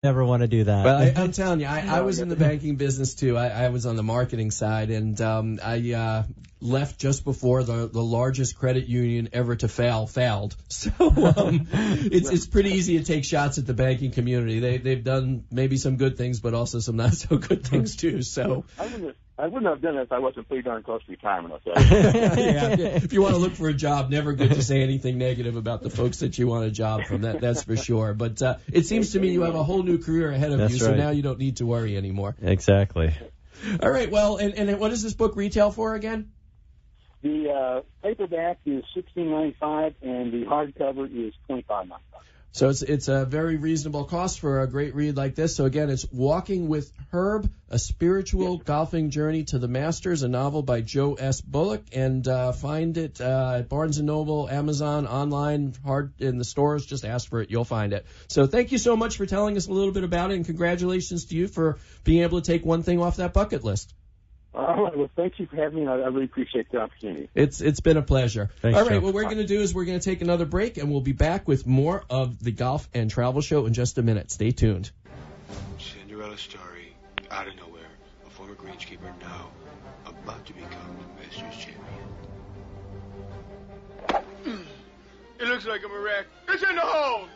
Never want to do that. Well, I'm telling you, I was in the banking business too. I was on the marketing side, and I left just before the largest credit union ever to failed. So it's pretty easy to take shots at the banking community. They've done maybe some good things, but also some not so good things too. So I wouldn't have done it if I wasn't pretty darn close to retirement. Yeah, if you want to look for a job, never good to say anything negative about the folks that you want a job from. That's for sure. But it seems to me you have a whole new career ahead of you, so now you don't need to worry anymore. Exactly. All right. Well, and what does this book retail for again? The paperback is $16.95, and the hardcover is $25.95. So it's a very reasonable cost for a great read like this. So again, it's Walking with Herb, a spiritual golfing journey to the Masters, a novel by Joe S. Bullock, and find it at Barnes & Noble, Amazon, online, hard in the stores. Just ask for it. You'll find it. So thank you so much for telling us a little bit about it, and congratulations to you for being able to take one thing off that bucket list. All right. Well, thank you for having me. I really appreciate the opportunity. It's been a pleasure. Thanks, all right, Joe. what we're going to do is we're going to take another break, and we'll be back with more of the Golf and Travel Show in just a minute. Stay tuned. Cinderella story, out of nowhere, a former greenskeeper now about to become the Masters champion. It looks like I'm a wreck. It's in the hole!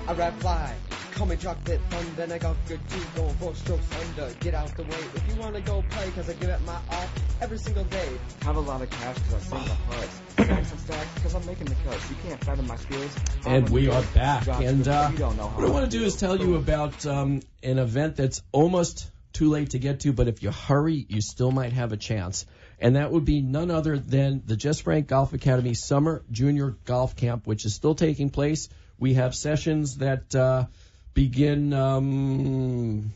I ride fly, call me chocolate thunder, and I got good too, going 4 strokes under, get out the way, if you wanna go play, cause I give it my all, every single day. Have a lot of cash cause I sing the putts, stacks and stacks cause I'm making the cuts, you can't fathom my skills. And we are back, and what I want to do is tell you about an event that's almost too late to get to, but if you hurry, you still might have a chance. And that would be none other than the Jess Frank Golf Academy Summer Junior Golf Camp, which is still taking place. We have sessions that begin,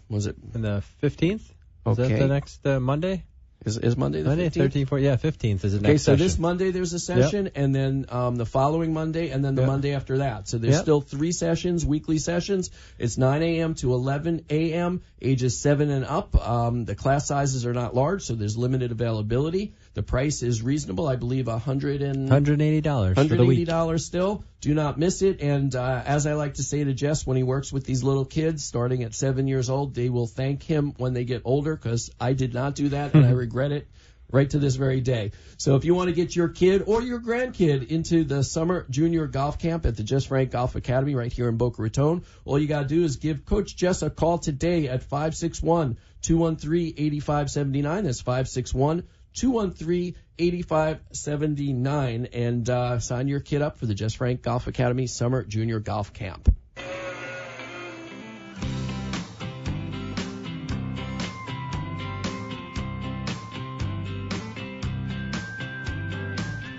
was it? On the 15th? Okay. Is that the next Monday? Is Monday the 15th? Monday, 13th, 14th, yeah, 15th is the next Okay, so session. this Monday there's a session, and then the following Monday, and then the Monday after that. So there's still 3 sessions, weekly sessions. It's 9 a.m. to 11 a.m., ages 7 and up. The class sizes are not large, so there's limited availability. The price is reasonable, I believe $180 for the week. $180 still. Do not miss it. And as I like to say to Jess, when he works with these little kids starting at 7 years old, they will thank him when they get older, because I did not do that, and I regret it right to this very day. So if you want to get your kid or your grandkid into the Summer Junior Golf Camp at the Jess Frank Golf Academy right here in Boca Raton, all you got to do is give Coach Jess a call today at 561-213-8579. That's 561-213-8579, and sign your kid up for the Jess Frank Golf Academy Summer Junior Golf Camp.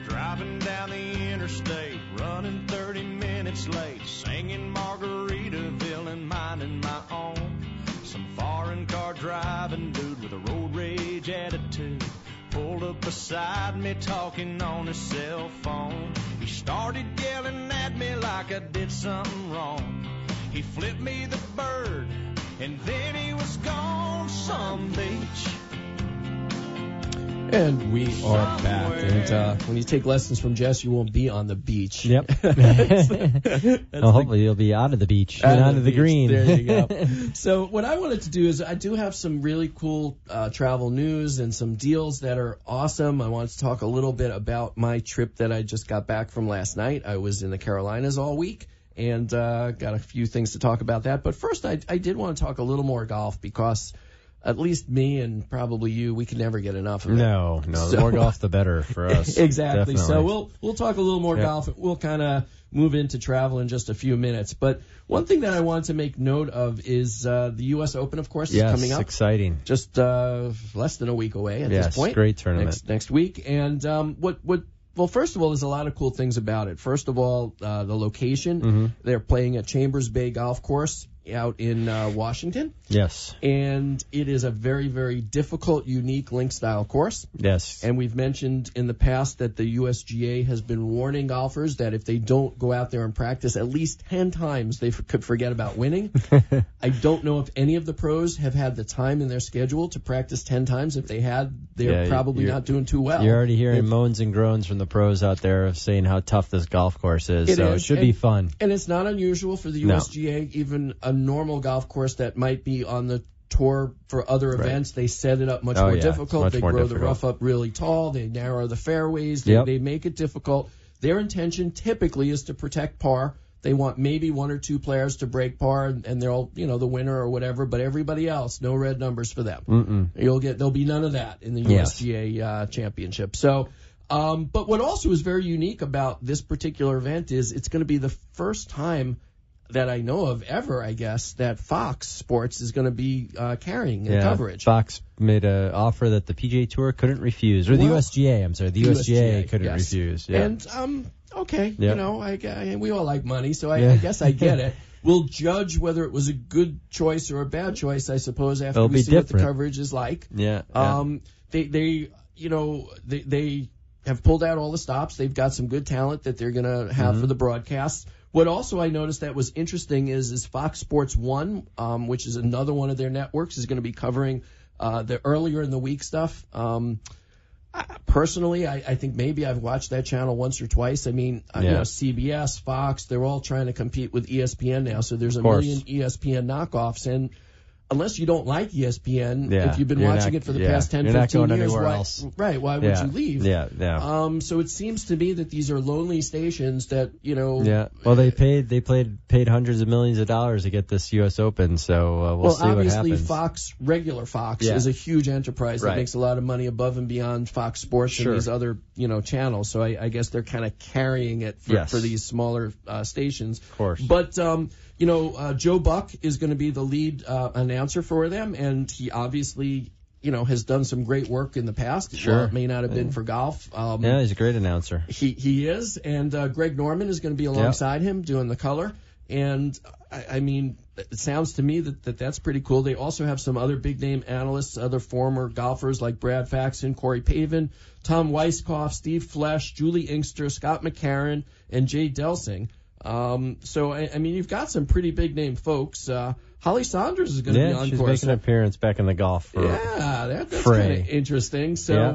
Driving down the interstate, running 30 minutes late, singing Margaritaville and minding my own. Some foreign car driving dude with a road rage attitude pulled up beside me talking on his cell phone. He started yelling at me like I did something wrong. He flipped me the bird and then he was gone some beach. And we are back. And when you take lessons from Jess, you won't be on the beach. Yep. Well, hopefully you'll be out of the beach and out of the green. There you go. So what I wanted to do is I do have some really cool travel news and some deals that are awesome. I wanted to talk a little bit about my trip that I just got back from last night. I was in the Carolinas all week, and got a few things to talk about that. But first, I did want to talk a little more golf, because at least me and probably you, we can never get enough of it. No, the more golf, the better for us. Exactly. Definitely. So we'll talk a little more golf. We'll kind of move into travel in just a few minutes. But one thing that I wanted to make note of is the U.S. Open, of course, is coming up. Yes, exciting. Just less than a week away at this point. Yes, great tournament. Next week. And well, first of all, there's a lot of cool things about it. First of all, the location. Mm-hmm. They're playing at Chambers Bay Golf Course out in Washington. Yes. And it is a very, very difficult, unique link-style course. Yes. And we've mentioned in the past that the USGA has been warning golfers that if they don't go out there and practice at least 10 times, they could forget about winning. I don't know if any of the pros have had the time in their schedule to practice 10 times. If they had, they're probably not doing too well. You're already hearing moans and groans from the pros out there of saying how tough this golf course is. It should be fun. And it's not unusual for the USGA, even a normal golf course that might be on the tour for other events, they set it up much more difficult. They grow the rough up really tall. They narrow the fairways. They make it difficult. Their intention typically is to protect par. They want maybe one or two players to break par, and they'll, the winner or whatever. But everybody else, no red numbers for them. There'll be none of that in the USGA championship. So, but what also is very unique about this particular event is it's going to be the first time that I know of ever, I guess, that Fox Sports is going to be carrying the coverage. Fox made an offer that the PGA Tour couldn't refuse, or the USGA, I'm sorry, the USGA couldn't refuse. Yeah. And, okay, we all like money, so I guess I get it. We'll judge whether it was a good choice or a bad choice, I suppose, after we see what the coverage is like. Yeah. They have pulled out all the stops. They've got some good talent that they're going to have for the broadcasts. What also I noticed that was interesting is Fox Sports 1, which is another one of their networks, is going to be covering the earlier in the week stuff. Personally, I think maybe I've watched that channel once or twice. I mean, CBS, Fox, they're all trying to compete with ESPN now, so there's a million ESPN knockoffs. And unless you don't like ESPN, if you've been watching it for the past 10, 15 years, why would you leave? So it seems to me that these are lonely stations that, Well, they paid hundreds of millions of dollars to get this U.S. Open, so we'll see what happens. Obviously, regular Fox is a huge enterprise that makes a lot of money above and beyond Fox Sports and these other, channels. So I guess they're kind of carrying it for these smaller stations. Of course. But, Joe Buck is going to be the lead announcer for them, and he obviously, has done some great work in the past. Sure. Well, it may not have been for golf. He's a great announcer. He is, and Greg Norman is going to be alongside him doing the color. And, I mean, it sounds to me that's pretty cool. They also have some other big-name analysts, other former golfers like Brad Faxon, Corey Pavin, Tom Weiskopf, Steve Flesch, Julie Inkster, Scott McCarron, and Jay Delsing. So, I mean, you've got some pretty big-name folks. Holly Saunders is going to be on she's course. Making an appearance back in the golf. That's kind of interesting. So,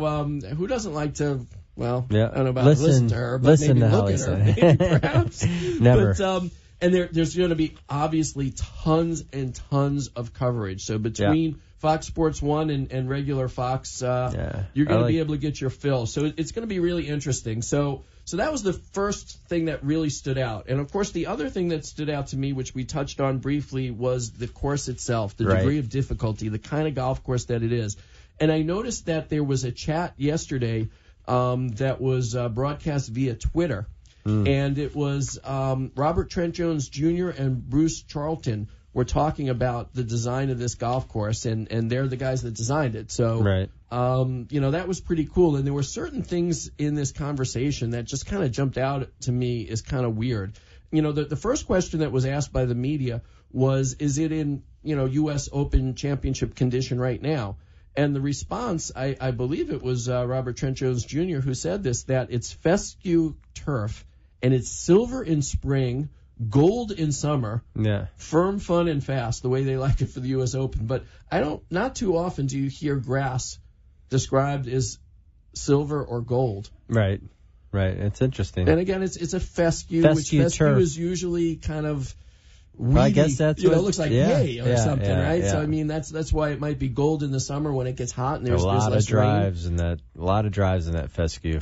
who doesn't like to, I don't know about listen to her, but listen maybe to look Holly at her, maybe perhaps. Never. But, and there's going to be obviously tons and tons of coverage. So between Fox Sports 1 and regular Fox, you're going to be able to get your fill. So it's going to be really interesting. So that was the first thing that really stood out. And, of course, the other thing that stood out to me, which we touched on briefly, was the course itself, the degree of difficulty, the kind of golf course that it is. And I noticed that there was a chat yesterday that was broadcast via Twitter. And it was Robert Trent Jones Jr. and Bruce Charlton were talking about the design of this golf course, and they're the guys that designed it. So, that was pretty cool. And there were certain things in this conversation that just kind of jumped out to me as kind of weird. The first question that was asked by the media was, is it in, U.S. Open Championship condition right now? And the response, I believe it was Robert Trent Jones Jr. who said this, that it's fescue turf, and it's silver in spring, gold in summer, firm, fun, and fast, the way they like it for the U.S. Open. But not too often do you hear grass described as silver or gold. Right. It's interesting. And again, it's a fescue, which fescue is usually kind of weedy. Well, I guess that's what it looks like hay or something, right? Yeah. So I mean, that's why it might be gold in the summer when it gets hot and there's a lot less of drives rain. a lot of drives in that fescue.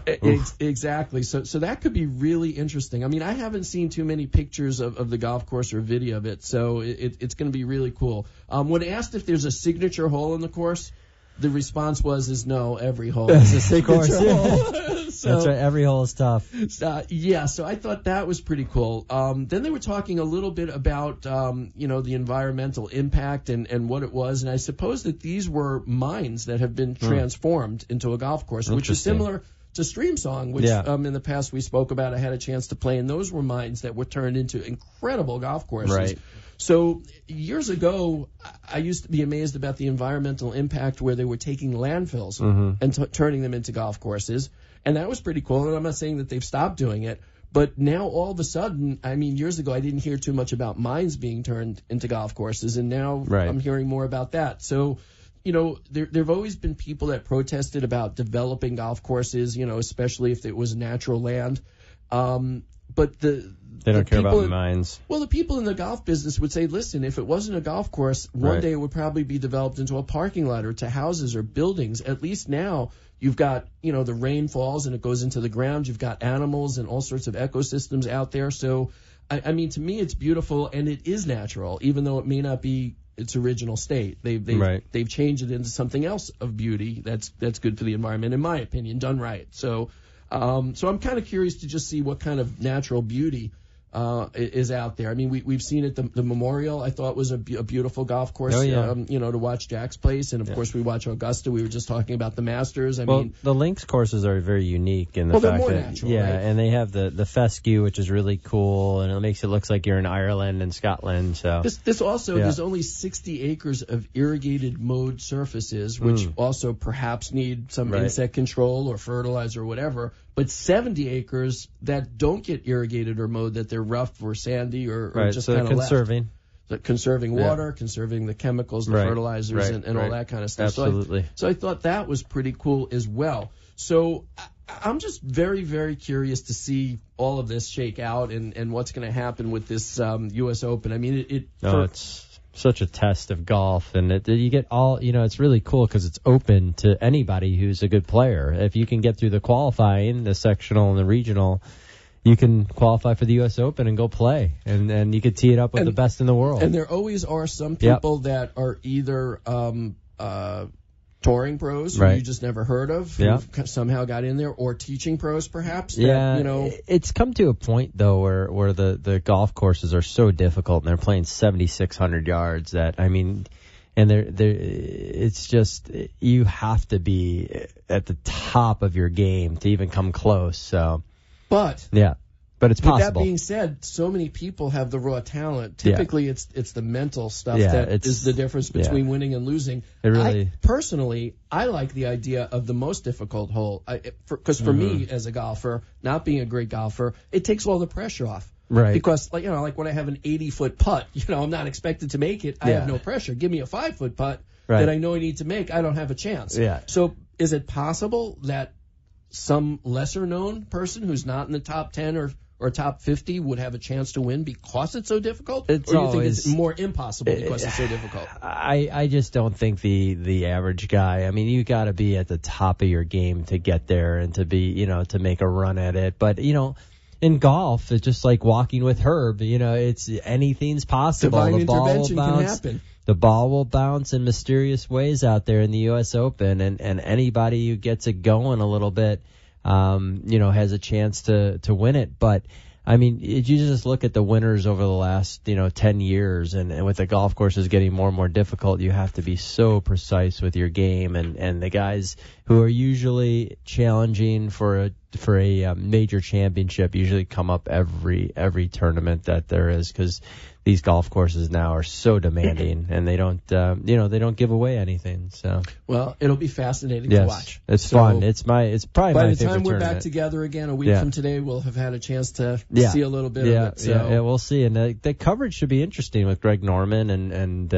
Exactly. So that could be really interesting. I mean, I haven't seen too many pictures of the golf course or video of it, so it's going to be really cool. When asked if there's a signature hole in the course, the response is no. Every hole is a signature hole. So, that's right. Every hole is tough. So I thought that was pretty cool. Then they were talking a little bit about, the environmental impact and what it was. And I suppose that these were mines that have been transformed into a golf course, which is similar to Streamsong, which in the past we spoke about. I had a chance to play, and those were mines that were turned into incredible golf courses. Right. So years ago, I used to be amazed about the environmental impact where they were taking landfills and turning them into golf courses. And that was pretty cool. And I'm not saying that they've stopped doing it. But now all of a sudden, I mean, years ago I didn't hear too much about mines being turned into golf courses. And now I'm hearing more about that. So, you know, there have always been people that protested about developing golf courses, you know, especially if it was natural land. But they don't care about mines. Well, the people in the golf business would say, listen, if it wasn't a golf course, one day it would probably be developed into a parking lot or to houses or buildings. At least now you've got, you know, the rain falls and it goes into the ground. You've got animals and all sorts of ecosystems out there. So, I mean, to me, it's beautiful and it is natural, even though it may not be its original state. They've changed it into something else of beauty that's good for the environment, in my opinion, done right. So I'm kind of curious to just see what kind of natural beauty is out there. I mean, we've seen it. The Memorial, I thought, was a beautiful golf course. Oh, yeah. You know, to watch Jack's place, and of course we watch Augusta. We were just talking about the Masters. I mean, the links courses are very unique in the fact they're more that natural, right? and they have the fescue, which is really cool, and it makes it look like you're in Ireland and Scotland. So this also there's only 60 acres of irrigated mowed surfaces, which also perhaps need some insect control or fertilizer or whatever. But 70 acres that don't get irrigated or mowed, that they're rough or sandy or just kind of conserving. Conserving water, conserving the chemicals, the fertilizers, and all that kind of stuff. Absolutely. So I thought that was pretty cool as well. So I'm just very, very curious to see all of this shake out and what's going to happen with this U.S. Open. I mean, it's such a test of golf, and you get all, you know, it's really cool because it's open to anybody who's a good player. If you can get through the qualifying, the sectional and the regional, you can qualify for the U.S. Open and go play, and you could tee it up with the best in the world. And there always are some people that are either touring pros who you just never heard of, who somehow got in there, or teaching pros perhaps. That, you know, it's come to a point though where the golf courses are so difficult and they're playing 7,600 yards that, I mean, and it's just, you have to be at the top of your game to even come close. So, but it's possible. With that being said, so many people have the raw talent. Typically, it's the mental stuff that is the difference between winning and losing. It really, personally, I like the idea of the most difficult hole. Because for me, as a golfer, not being a great golfer, it takes all the pressure off. Right. Because, like when I have an 80-foot putt, I'm not expected to make it. I have no pressure. Give me a 5-foot putt that I know I need to make. I don't have a chance. Yeah. So is it possible that some lesser-known person who's not in the top 10 or top 50 would have a chance to win because it's so difficult? Or do you think it's more impossible because it's so difficult? I just don't think the average guy, I mean, you got to be at the top of your game to get there and to be, to make a run at it. But, in golf, it's just like walking with Herb. It's anything's possible. Divine intervention can happen. The ball will bounce in mysterious ways out there in the U.S. Open, and anybody who gets it going a little bit, has a chance to win it. But, I mean, you just look at the winners over the last, 10 years, and with the golf courses getting more and more difficult, you have to be so precise with your game. And the guys who are usually challenging for a major championship usually come up every tournament that there is, because these golf courses now are so demanding, and they don't, they don't give away anything. So, well, it'll be fascinating to watch. It's fun. It's probably my favorite tournament. By the time we're back together again a week from today, we'll have had a chance to see a little bit of it. So. We'll see. And the coverage should be interesting with Greg Norman and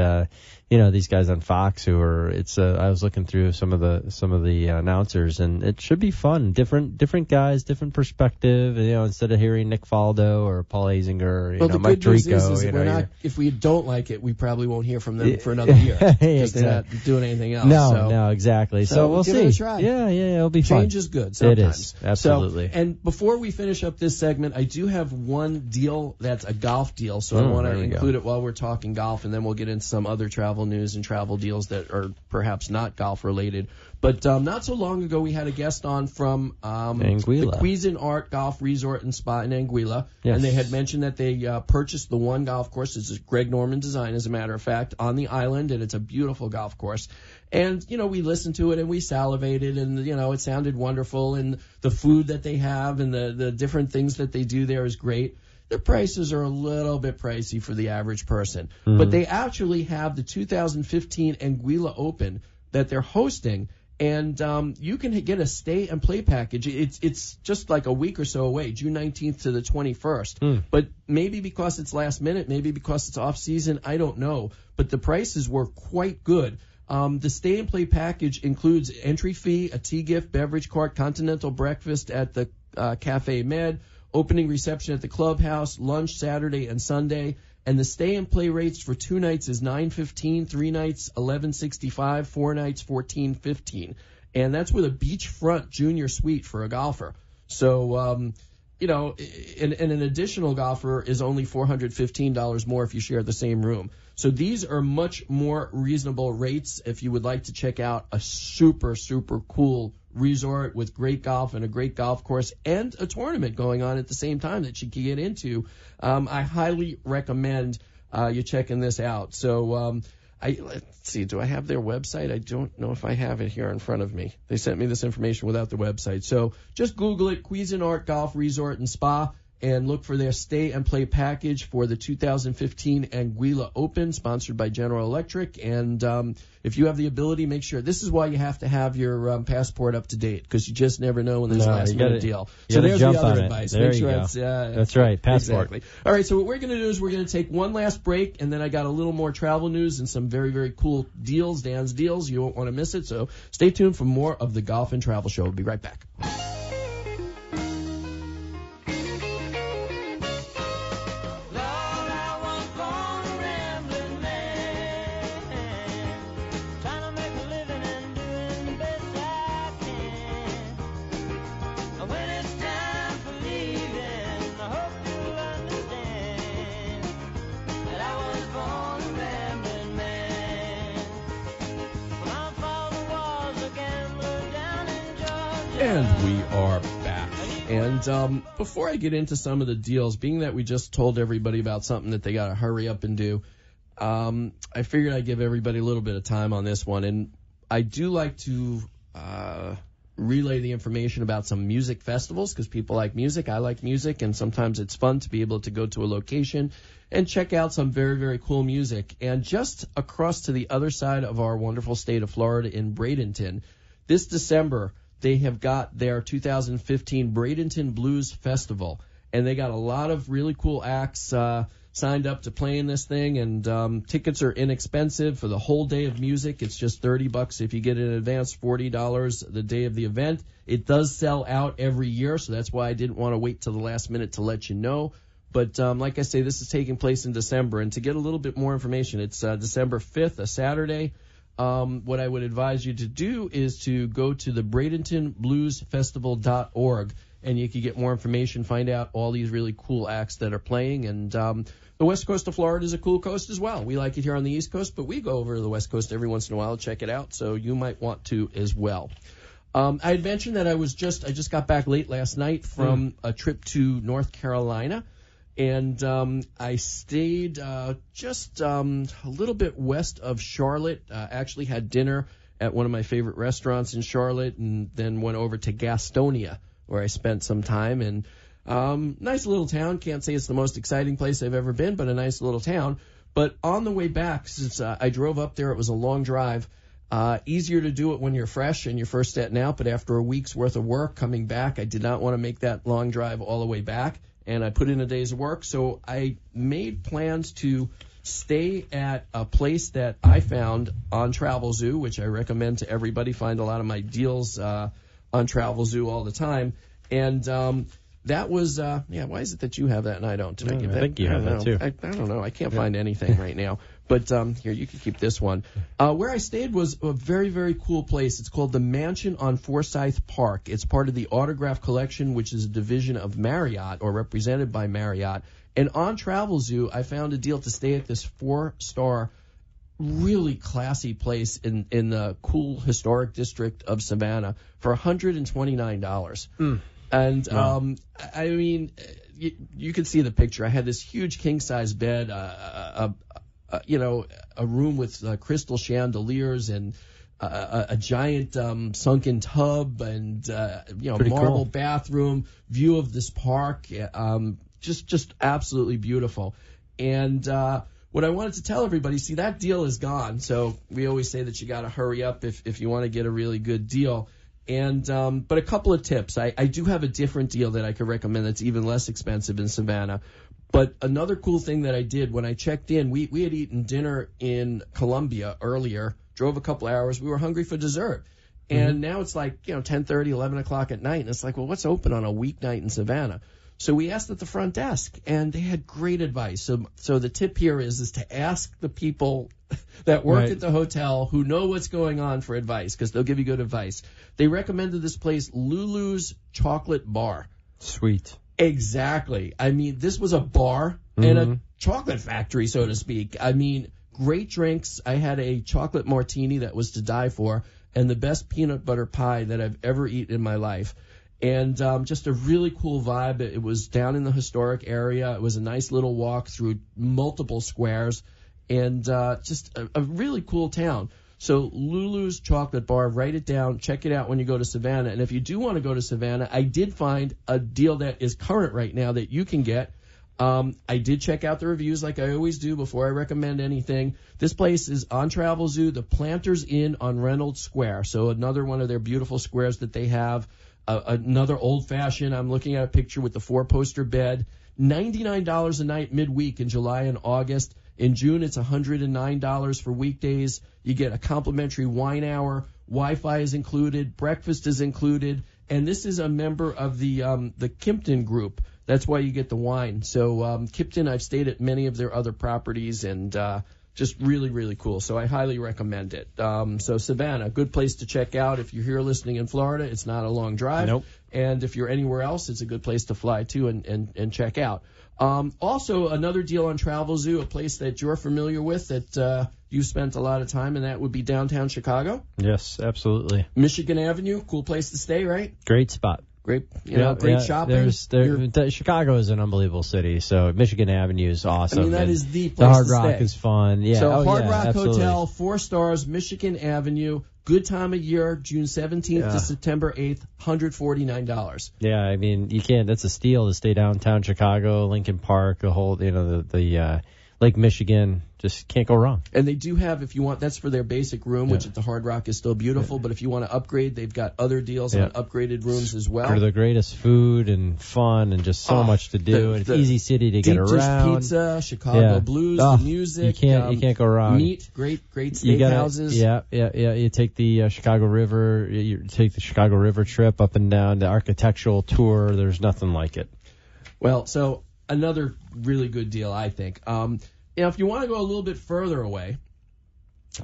these guys on Fox who are. I was looking through some of the announcers, and it should be fun. Different guys, different perspective. Instead of hearing Nick Faldo or Paul Azinger, the Mike good news Tirico, is if we don't like it, we probably won't hear from them for another year because they're not doing anything else. No, exactly. So we'll give see. It a try. Yeah, it'll be fun. Change is good sometimes. It is, absolutely. And before we finish up this segment, I do have one deal that's a golf deal, so I want to include it while we're talking golf, and then we'll get into some other travel news and travel deals that are perhaps not golf related. But not so long ago, we had a guest on from Anguilla. the Cuisinart Golf Resort and Spa in Anguilla, yes. And they had mentioned that they purchased the one golf course. It's a Greg Norman design, as a matter of fact, on the island, and it's a beautiful golf course. And, we listened to it and we salivated, and, it sounded wonderful, and the food that they have and the different things that they do there is great. the prices are a little bit pricey for the average person. But they actually have the 2015 Anguilla Open that they're hosting, and you can get a stay and play package. It's just like a week or so away, June 19th to the 21st. But maybe because it's last minute, maybe because it's off season, I don't know. But the prices were quite good. The stay and play package includes entry fee, a tea gift, beverage cart, continental breakfast at the Cafe Med, opening reception at the clubhouse, lunch Saturday and Sunday. And the stay and play rates for 2 nights is $9.15, 3 nights $11.65, 4 nights $14.15, and that's with a beachfront junior suite for a golfer. So and an additional golfer is only $415 more if you share the same room. So these are much more reasonable rates if you would like to check out a super, super cool resort with great golf and a great golf course and a tournament going on at the same time that you can get into. I highly recommend you checking this out. So let's see, do I have their website? I don't know if I have it here in front of me. They sent me this information without the website. So just Google it, Cuisinart Golf Resort and Spa, and look for their stay and play package for the 2015 Anguilla Open, sponsored by General Electric. And if you have the ability, make sure. This is why you have to have your passport up to date, because you just never know when there's a last minute deal. So there's the other advice. Make sure it's that's right, passport. Exactly. All right, so what we're going to do is we're going to take one last break, and then I got a little more travel news and some very, very cool deals, Dan's deals. You won't want to miss it. So stay tuned for more of the Golf and Travel Show. We'll be right back. And we are back. And before I get into some of the deals, being that we just told everybody about something that they got to hurry up and do, I figured I'd give everybody a little bit of time on this one. And I do like to relay the information about some music festivals, because people like music, I like music, and sometimes it's fun to be able to go to a location and check out some very, very cool music. And just across to the other side of our wonderful state of Florida in Bradenton, this December, they have got their 2015 Bradenton Blues Festival, and they got a lot of really cool acts signed up to play in this thing, and tickets are inexpensive for the whole day of music. It's just $30 if you get it in advance, $40 the day of the event. It does sell out every year, so that's why I didn't want to wait till the last minute to let you know. But like I say, this is taking place in December, and to get a little bit more information, it's December 5th, a Saturday. What I would advise you to do is to go to the BradentonBluesFestival.org, and you can get more information, find out all these really cool acts that are playing. And the west coast of Florida is a cool coast as well. We like it here on the East Coast, but we go over to the west coast every once in a while to check it out, so you might want to as well. I had mentioned that I just got back late last night from a trip to North Carolina. And I stayed just a little bit west of Charlotte. Actually had dinner at one of my favorite restaurants in Charlotte, and then went over to Gastonia, where I spent some time. And nice little town. Can't say it's the most exciting place I've ever been, but a nice little town. But on the way back, since I drove up there, it was a long drive. Easier to do it when you're fresh and you're first setting out, but after a week's worth of work coming back, I did not want to make that long drive all the way back. And I put in a day's work, so I made plans to stay at a place that I found on TravelZoo, which I recommend to everybody. Find a lot of my deals on TravelZoo all the time. And that was, why is it that you have that and I don't? Did I give that? I think you have that too. I don't know. I can't find anything right now. But here, you can keep this one. Where I stayed was a very, very cool place. It's called the Mansion on Forsyth Park. It's part of the Autograph Collection, which is a division of Marriott, or represented by Marriott. And on TravelZoo, I found a deal to stay at this 4-star, really classy place in the cool historic district of Savannah for $129. And I mean, you can see the picture. I had this huge king-size bed, a room with crystal chandeliers, and a giant sunken tub, and Pretty marble cool. bathroom, view of this park. just absolutely beautiful. And what I wanted to tell everybody, see, that deal is gone. So we always say that you got to hurry up if you want to get a really good deal. And but a couple of tips. I do have a different deal that I could recommend that's even less expensive in Savannah. But another cool thing that I did when I checked in, we had eaten dinner in Columbia earlier, drove a couple hours. We were hungry for dessert. And now it's like, 10:30, 11 o'clock at night. And it's like, well, what's open on a weeknight in Savannah? So we asked at the front desk, and they had great advice. So the tip here is to ask the people that work at the hotel who know what's going on for advice, because they'll give you good advice. They recommended this place, Lulu's Chocolate Bar. Sweet. Exactly. I mean, this was a bar and a chocolate factory, so to speak. I mean, great drinks. I had a chocolate martini that was to die for, and the best peanut butter pie that I've ever eaten in my life. And just a really cool vibe. It was down in the historic area. It was a nice little walk through multiple squares, and just a really cool town. So Lulu's Chocolate Bar, write it down, check it out when you go to Savannah. And if you do want to go to Savannah, I did find a deal that is current right now that you can get. I did check out the reviews like I always do before I recommend anything. This place is on Travelzoo, the Planters Inn on Reynolds Square. So another one of their beautiful squares that they have. Another old-fashioned, I'm looking at a picture with the 4-poster bed. $99 a night midweek in July and August. In June, it's $109 for weekdays. You get a complimentary wine hour. Wi-Fi is included. Breakfast is included. And this is a member of the Kimpton Group. That's why you get the wine. So Kimpton, I've stayed at many of their other properties, and just really, really cool. So I highly recommend it. So Savannah, good place to check out. If you're here listening in Florida, it's not a long drive. Nope. And if you're anywhere else, it's a good place to fly to and check out. Also, another deal on Travelzoo, a place that you're familiar with that you spent a lot of time, and that would be downtown Chicago. Yes, absolutely. Michigan Avenue, cool place to stay, right? Great spot. Great, great shopping. Chicago is an unbelievable city, so Michigan Avenue is awesome. I mean, that is the place the Hard to Rock stay. is fun. Yeah. So Hard Rock absolutely. Hotel, 4 stars, Michigan Avenue, good time of year, June 17th to September 8th, $149. Yeah, I mean, you can't. That's a steal to stay downtown Chicago, Lincoln Park, the whole, the Lake Michigan. Just can't go wrong. And they do have, if you want, that's for their basic room, which at the Hard Rock is still beautiful. But if you want to upgrade, they've got other deals on upgraded rooms as well. For the greatest food and fun and just so much to do. And it's easy city to get around. Pizza, Chicago blues, the music. You can't go wrong. Meat, great steakhouses. You take the Chicago River. You take the Chicago River trip up and down, the architectural tour. There's nothing like it. Well, so another really good deal, I think. If you want to go a little bit further away,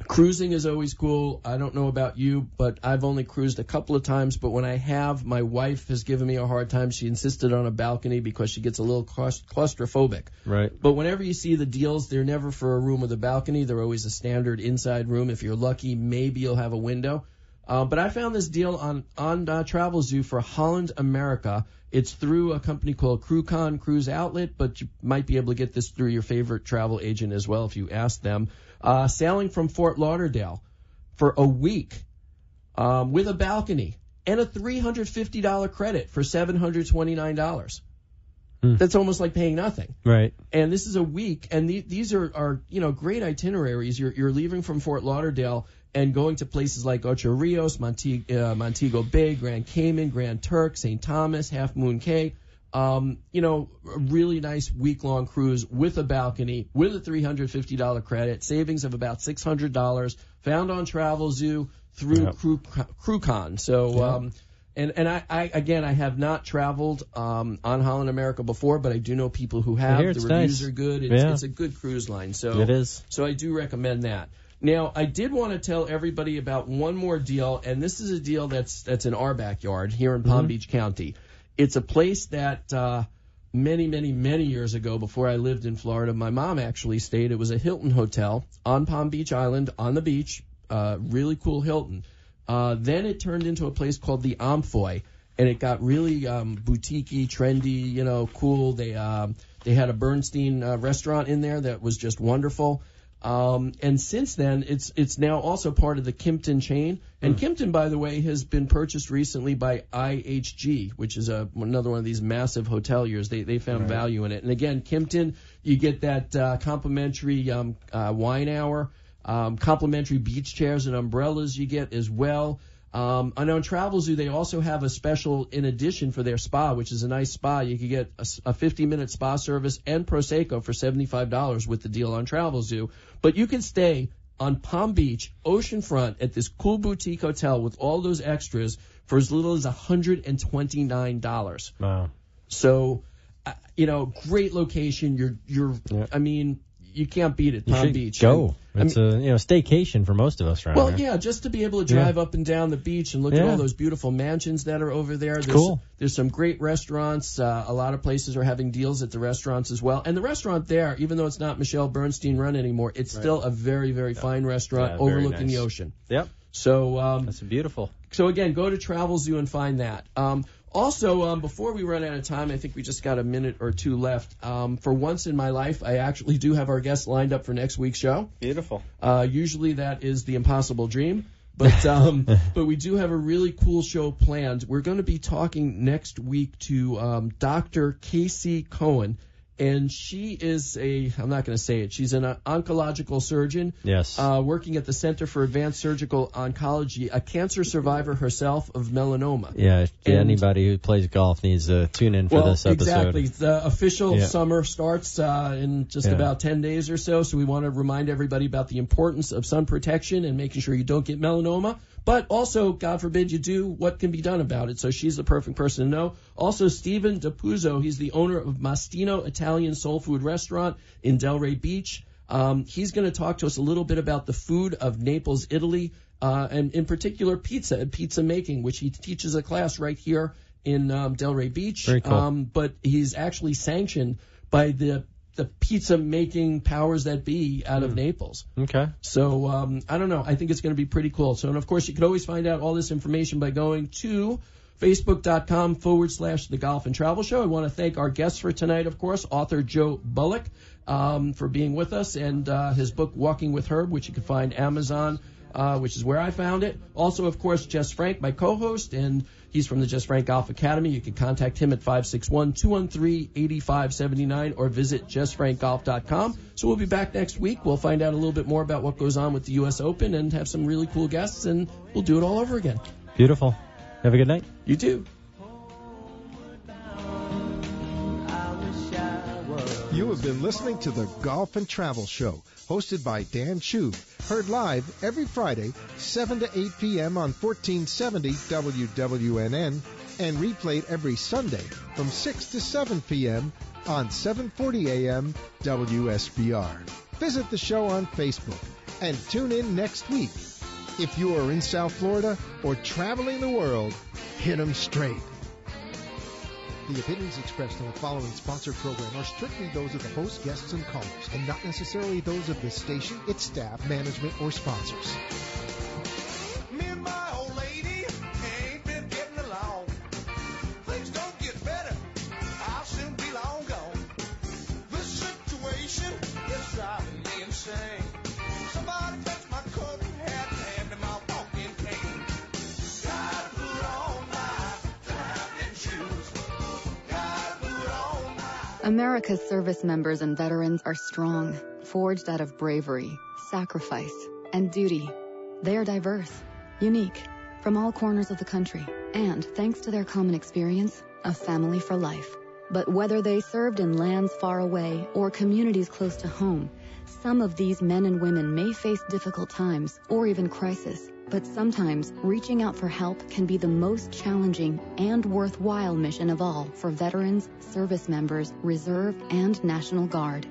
cruising is always cool. I don't know about you, but I've only cruised a couple of times. But when I have, my wife has given me a hard time. She insisted on a balcony because she gets a little claustrophobic. Right. But whenever you see the deals, they're never for a room with a balcony. They're always a standard inside room. If you're lucky, maybe you'll have a window. But I found this deal on Travelzoo for Holland America. It's through a company called CrewCon Cruise Outlet, but you might be able to get this through your favorite travel agent as well if you ask them. Sailing from Fort Lauderdale for a week with a balcony and a $350 credit for $729. That's almost like paying nothing. Right. And this is a week, and these are great itineraries. You're leaving from Fort Lauderdale and going to places like Ocho Rios, Montego Bay, Grand Cayman, Grand Turk, St. Thomas, Half Moon Cay. A really nice week-long cruise with a balcony, with a $350 credit, savings of about $600, found on Travelzoo through CrewCon. So, and I have not traveled on Holland America before, but I do know people who have. The reviews are good. It's a good cruise line. So it is. So I do recommend that. Now, I did want to tell everybody about one more deal, and this is a deal that's in our backyard here in Palm Beach County. It's a place that many, many, many years ago, before I lived in Florida, my mom actually stayed. It was a Hilton hotel on Palm Beach Island on the beach, really cool Hilton. Then it turned into a place called the Amphoy, and it got really boutique-y, trendy, cool. They had a Bernstein restaurant in there that was just wonderful. And since then, it's now also part of the Kimpton chain, And Kimpton, by the way, has been purchased recently by IHG, which is another one of these massive hoteliers. They found value in it. And again, Kimpton, you get that complimentary wine hour, complimentary beach chairs and umbrellas you get as well. I know in Travelzoo they also have a special in addition for their spa, which is a nice spa. You could get a 50-minute spa service and Prosecco for $75 with the deal on Travelzoo. But you can stay on Palm Beach, oceanfront, at this cool boutique hotel with all those extras for as little as $129. Wow. So, great location. I mean, you can't beat it. Palm Beach. Go. It's a staycation for most of us right Well, now. yeah, just to be able to drive up and down the beach and look at all those beautiful mansions that are over there. Cool. There's some great restaurants. A lot of places are having deals at the restaurants as well. And the restaurant there, even though it's not Michelle Bernstein run anymore, it's still a very, very fine restaurant overlooking the ocean. Yep. So that's beautiful. So again, go to Travelzoo and find that. Also, before we run out of time, I think we just got a minute or two left. For once in my life, I actually do have our guests lined up for next week's show. Beautiful. Usually that is the impossible dream, but but we do have a really cool show planned. We're going to be talking next week to Dr. Casey Cohen. And she is I'm not going to say it, she's an oncological surgeon. Yes. Working at the Center for Advanced Surgical Oncology, a cancer survivor herself of melanoma. Yeah, anybody who plays golf needs to tune in for this episode. Exactly. The official summer starts in just about 10 days or so, so we want to remind everybody about the importance of sun protection and making sure you don't get melanoma. But also, God forbid you do, what can be done about it? So she's the perfect person to know. Also, Stephen DePuzzo, he's the owner of Mastino Italian Soul Food Restaurant in Delray Beach. He's going to talk to us a little bit about the food of Naples, Italy, and in particular pizza and pizza making, which he teaches a class right here in Delray Beach. Very cool. But he's actually sanctioned by the pizza-making powers that be out of Naples. Okay. So, I don't know. I think it's going to be pretty cool. So, and of course, you can always find out all this information by going to Facebook.com/The Golf and Travel Show. I want to thank our guests for tonight, of course, author Joe Bullock, for being with us, and his book, Walking with Herb, which you can find Amazon, which is where I found it. Also, of course, Jess Frank, my co-host, and he's from the Jess Frank Golf Academy. You can contact him at 561-213-8579 or visit jessfrankgolf.com. So we'll be back next week. We'll find out a little bit more about what goes on with the U.S. Open and have some really cool guests, and we'll do it all over again. Beautiful. Have a good night. You too. You have been listening to the Golf and Travel Show, hosted by Dan Shub, heard live every Friday, 7 to 8 p.m. on 1470 WWNN, and replayed every Sunday from 6 to 7 p.m. on 740 a.m. WSBR. Visit the show on Facebook and tune in next week. If you are in South Florida or traveling the world, hit 'em straight. The opinions expressed on the following sponsored program are strictly those of the host, guests, and callers, and not necessarily those of this station, its staff, management, or sponsors. Me and my old lady ain't been getting along. Things don't get better. I'll soon be long gone. This situation is driving me insane. Somebody touch my coat hat and hand me my walking cane. Gotta put on my traveling shoes. America's service members and veterans are strong, forged out of bravery, sacrifice, and duty. They are diverse, unique, from all corners of the country, and, thanks to their common experience, a family for life. But whether they served in lands far away or communities close to home, some of these men and women may face difficult times or even crisis. But sometimes reaching out for help can be the most challenging and worthwhile mission of all for veterans, service members, reserve, and National Guard.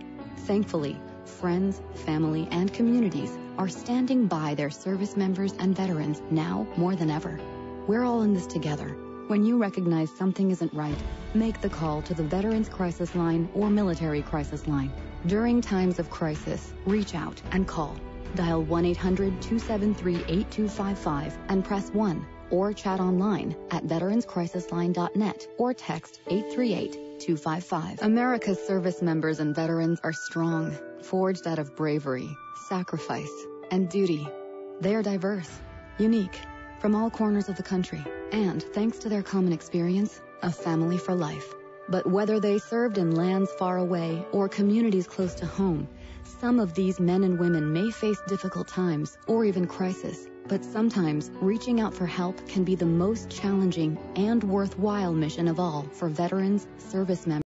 Thankfully, friends, family, and communities are standing by their service members and veterans now more than ever. We're all in this together. When you recognize something isn't right, make the call to the Veterans Crisis Line or Military Crisis Line. During times of crisis, reach out and call. Dial 1-800-273-8255 and press 1, or chat online at veteranscrisisline.net or text 838-255. America's service members and veterans are strong, forged out of bravery, sacrifice, and duty. They are diverse, unique, from all corners of the country, and, thanks to their common experience, a family for life. But whether they served in lands far away or communities close to home, some of these men and women may face difficult times or even crisis. But sometimes reaching out for help can be the most challenging and worthwhile mission of all for veterans, service members,